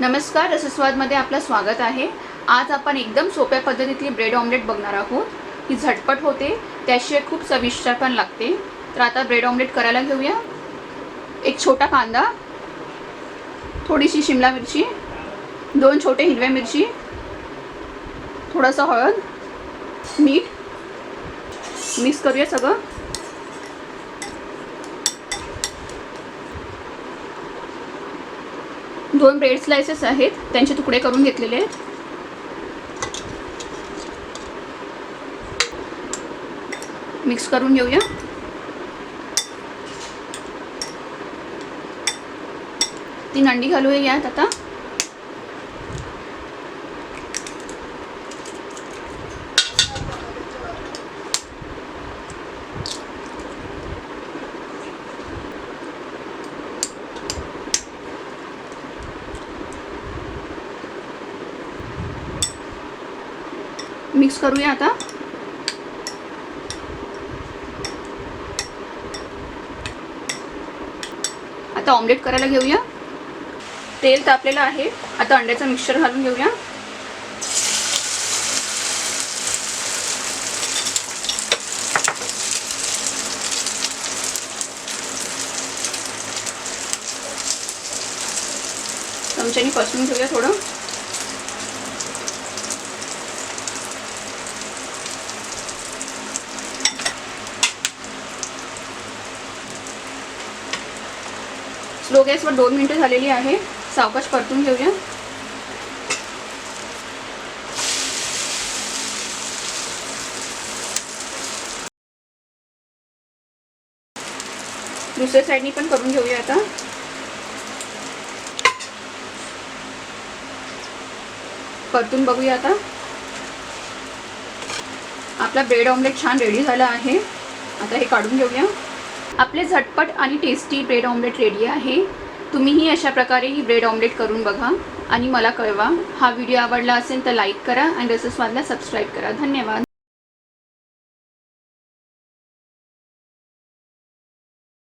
नमस्कार, रसस्वादमध्ये आपलं स्वागत आहे। आज आपण एकदम सोप्या पद्धतीतली ब्रेड ऑमलेट बघणार आहोत। ही झटपट होते, त्याशिवाय खूप चविष्ट पण लागते। तर आता ब्रेड ऑमलेट करायला घेऊया। एक छोटा कांदा, थोडीशी शिमला मिरची, 2 छोटे हिरव्या मिरची, थोडासा हळद, मीठ, मिक्स करूया सगळं। दोन ब्रेड स्लाइसेस आहेत, त्यांचे तुकडे करून घेतलेले आहेत। मिक्स करून घेऊया। तीन अंडी घालूया यात आता। मिक्स करूया आता। आता ऑमलेट करायला घेऊया। तेल तापलेलं आहे, आता अंड्याचं मिक्सचर घालून घेऊया। चमच्याने पसरून घेऊया थोडं। स्लो गॅसवर 2 मिनिटं झालेली आहे। सावकाश परतून घेऊया। दुसऱ्या साईडनी पण करून घेऊया आता। परतून बघूया आता। आपला ब्रेड ऑमलेट छान रेडी झाला आहे। आता हे काढून घेऊया। आपले झटपट आणि टेस्टी ब्रेड ऑमलेट रेडी आहे। तुम्हीही अशा प्रकारे ही ब्रेड ऑमलेट करून बघा आणि मला कळवा। हा व्हिडिओ आवडला असेल तर लाईक करा आणि रसस्वादला सबस्क्राईब करा। धन्यवाद।